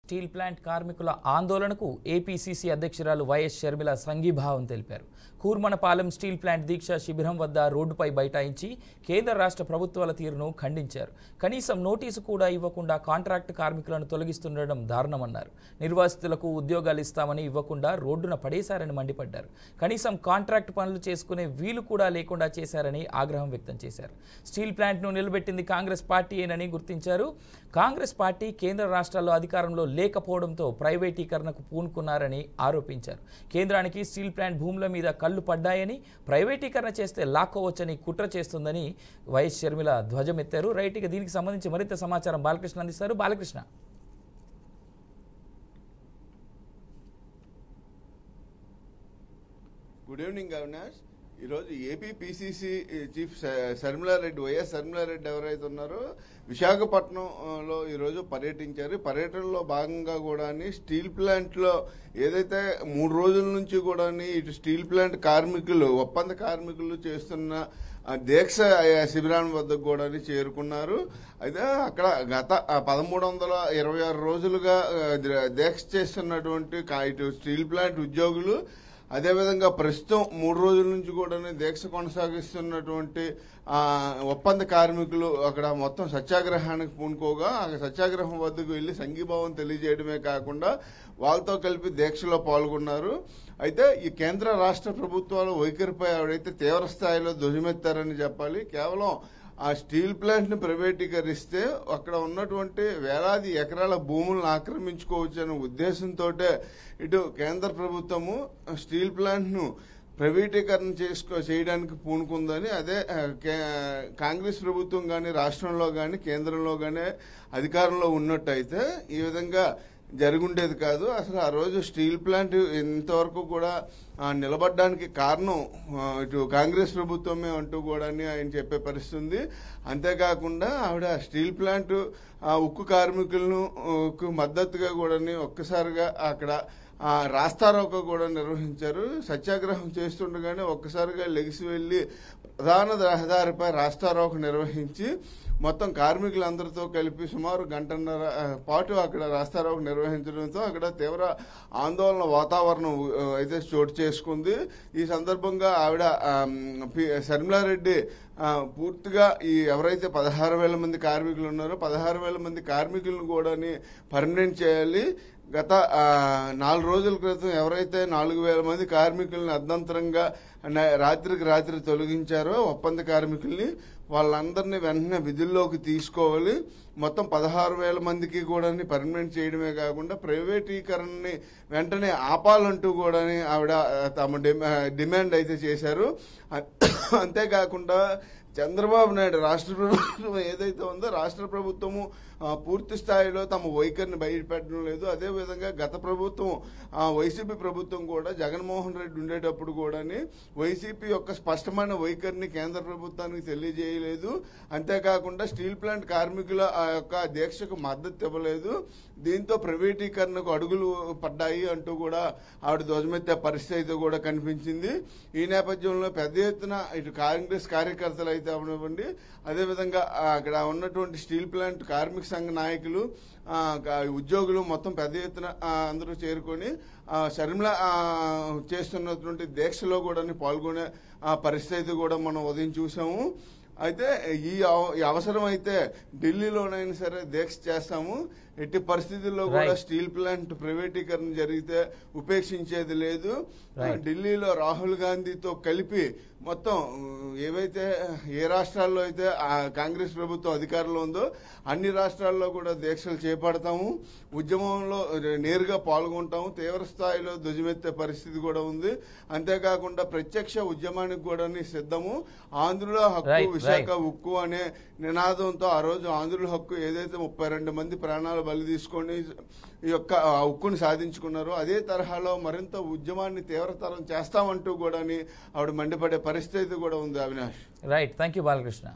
Steel plant కార్మికుల ఆందోళనకు APCC అధ్యక్షురాలు వైఎస్ షర్మిల సంఘీభావం తెలిపారు. కూర్మనపాలెం స్టీల్ ప్లాంట్ దీక్ష శిబిరం వద్ద రోడ్డుపై బైఠాయించి కేంద్ర రాష్ట్ర ప్రభుత్వాల తీరును ఖండించారు. కనీసం నోటీసు కూడా ఇవ్వకుండా కాంట్రాక్ట్ కార్మికులను తొలగిస్తుండడం దారుణమన్నారు. నిర్వాసితులకు ఉద్యోగాలు ఇస్తామని ఇవ్వకుండా రోడ్డున పడేశారని మండిపడ్డారు. కనీసం కాంట్రాక్ట్ పనులు చేసుకునే వీలు కూడా లేకుండా చేశారని ఆగ్రహం వ్యక్తం చేశారు. స్టీల్ ప్లాంట్ను నిలబెట్టింది కాంగ్రెస్ పార్టీయేనని గుర్తించారు. కాంగ్రెస్ పార్టీ కేంద్ర రాష్ట్రాల్లో అధికారంలో లేకపోవడంతో ప్రైవేటీకరణకు పూనుకున్నారని ఆరోపించారు. కేంద్రానికి స్టీల్ ప్లాంట్ భూముల మీద కళ్లు పడ్డాయని, ప్రైవేటీకరణ చేస్తే లాక్కోవచ్చని కుట్ర చేస్తుందని వైఎస్ షర్మిల ధ్వజమెత్తారు. రైట్, ఇక దీనికి సంబంధించి మరింత సమాచారం బాలకృష్ణ అందిస్తారు. బాలకృష్ణ. Good evening Avinash. ఈరోజు AP PCC chief Sharmila Reddy, YS Sharmila Reddy ఎవరైతే ఉన్నారో విశాఖపట్నంలో ఈరోజు పర్యటించారు. పర్యటనలో భాగంగా కూడా స్టీల్ ప్లాంట్లో ఏదైతే 3 రోజుల నుంచి కూడా ఇటు స్టీల్ ప్లాంట్ కార్మికులు, ఒప్పంద కార్మికులు చేస్తున్న దీక్ష శిబిరాన్ని వద్దకు కూడా చేరుకున్నారు. అయితే అక్కడ గత 1326 రోజులుగా దీక్ష చేస్తున్నటువంటి ఇటు స్టీల్ ప్లాంట్ ఉద్యోగులు, అదేవిధంగా ప్రస్తుతం 3 రోజుల నుంచి కూడా దీక్ష కొనసాగిస్తున్నటువంటి ఒప్పంద కార్మికులు అక్కడ మొత్తం సత్యాగ్రహానికి పూనుకోగా ఆ సత్యాగ్రహం వద్దకు వెళ్లి సంఘీభావం తెలియజేయడమే కాకుండా వాళ్ళతో కలిపి దీక్షలో పాల్గొన్నారు. అయితే ఈ కేంద్ర రాష్ట్ర ప్రభుత్వాల వైఖరిపై ఆవిడైతే తీవ్ర స్థాయిలో ధ్వజమెత్తారని చెప్పాలి. కేవలం ఆ స్టీల్ ప్లాంట్ ను ప్రైవేటీకరిస్తే అక్కడ ఉన్నటువంటి వేలాది ఎకరాల భూములను ఆక్రమించుకోవచ్చు అనే ఉద్దేశంతో ఇటు కేంద్ర ప్రభుత్వము స్టీల్ ప్లాంట్ ను ప్రైవేటీకరణ చేయడానికి పూనుకుందని, అదే కాంగ్రెస్ ప్రభుత్వం గాని రాష్ట్రంలో గాని కేంద్రంలో గాని అధికారంలో ఉన్నట్టయితే ఈ విధంగా జరుగుండేది కాదు. అసలు ఆ రోజు స్టీల్ ప్లాంట్ ఇంతవరకు కూడా నిలబడడానికి కారణం ఇటు కాంగ్రెస్ ప్రభుత్వమే అంటూ కూడా ఆయన చెప్పే పరిస్థితి ఉంది. అంతేకాకుండా ఆవిడ స్టీల్ ప్లాంట్ ఉక్కు కార్మికులను మద్దతుగా కూడా ఒక్కసారిగా అక్కడ రాస్తారోకో కూడా నిర్వహించారు. సత్యాగ్రహం చేస్తుండగానే ఒక్కసారిగా లెగిసి వెళ్లి ప్రధాన రహదారిపై రాస్తారోకో నిర్వహించి మొత్తం కార్మికులందరితో కలిపి సుమారు 1.5 గంటల పాటు అక్కడ రాస్తారోకో నిర్వహించడంతో అక్కడ తీవ్ర ఆందోళన వాతావరణం అయితే చోటు చేసుకుంది. ఈ సందర్భంగా ఆవిడ శర్మిలారెడ్డి పూర్తిగా ఈ ఎవరైతే 16,000 మంది కార్మికులు ఉన్నారో 16,000 మంది కార్మికులను కూడా పర్మనెంట్ చేయాలి. గత 4 రోజుల క్రితం ఎవరైతే 4,000 మంది కార్మికులను అర్ధంతరంగా రాత్రికి రాత్రి తొలగించారో ఒప్పంద కార్మికుల్ని, వాళ్ళందరినీ వెంటనే విధుల్లోకి తీసుకోవాలి. మొత్తం 16,000 మందికి కూడా పర్మనెంట్ చేయడమే కాకుండా ప్రైవేటీకరణని వెంటనే ఆపాలంటూ కూడా ఆవిడ తమ డిమాండ్ అయితే చేశారు. అంతేకాకుండా చంద్రబాబు నాయుడు రాష్ట్ర ప్రభుత్వం ఏదైతే ఉందో రాష్ట్ర ప్రభుత్వము పూర్తి స్థాయిలో తమ వైఖరిని బయటపెట్టడం లేదు. అదేవిధంగా గత ప్రభుత్వం వైసీపీ ప్రభుత్వం కూడా జగన్మోహన్ రెడ్డి ఉండేటప్పుడు కూడా వైసీపీ యొక్క స్పష్టమైన వైఖరిని కేంద్ర ప్రభుత్వానికి తెలియజేయలేదు. అంతేకాకుండా స్టీల్ ప్లాంట్ కార్మికుల యొక్క దీక్షకు మద్దతు ఇవ్వలేదు. దీంతో ప్రైవేటీకరణకు అడుగులు పడ్డాయి అంటూ కూడా ఆవిడ ధ్వజమెత్తే పరిస్థితి కూడా కనిపించింది. ఈ నేపథ్యంలో పెద్ద ఎత్తున ఇటు కాంగ్రెస్ కార్యకర్తలు అయితే అవనివ్వండి, అదేవిధంగా అక్కడ ఉన్నటువంటి స్టీల్ ప్లాంట్ కార్మిక సంఘ నాయకులు, ఉద్యోగులు మొత్తం పెద్ద ఎత్తున అందరూ చేరుకొని షర్మిల చేస్తున్నటువంటి దీక్షలో కూడా పాల్గొనే పరిస్థితి కూడా మనం ఉదయం చూసాము. అయితే ఈ అవసరం అయితే ఢిల్లీలోనైనా సరే దీక్ష చేస్తాము, ఎట్టి పరిస్థితుల్లో కూడా స్టీల్ ప్లాంట్ ప్రైవేటీకరణ జరిగితే ఉపేక్షించేది లేదు. ఢిల్లీలో రాహుల్ గాంధీతో కలిపి మొత్తం ఏవైతే ఏ రాష్ట్రాల్లో అయితే కాంగ్రెస్ ప్రభుత్వం అధికారంలో ఉందో అన్ని రాష్ట్రాల్లో కూడా దీక్షలు చేపడతాము, ఉద్యమంలో నేరుగా పాల్గొంటాము, తీవ్ర స్థాయిలో ధ్వజమెత్తే పరిస్థితి కూడా ఉంది. అంతేకాకుండా ప్రత్యక్ష ఉద్యమానికి కూడా సిద్ధము. ఆంధ్రుల హక్కు విశాఖ ఉక్కు అనే నినాదంతో ఆ రోజు ఆంధ్రుల హక్కు ఏదైతే 32 మంది ప్రాణాలు బలి తీసుకొని ఈ యొక్క ఉక్కుని సాధించుకున్నారో అదే తరహాలో మరింత ఉద్యమాన్ని తీవ్రతరం చేస్తామంటూ కూడా ఆవిడ మండిపడే పరిస్థితి కూడా ఉంది. Avinash. Right, thank you Balakrishna.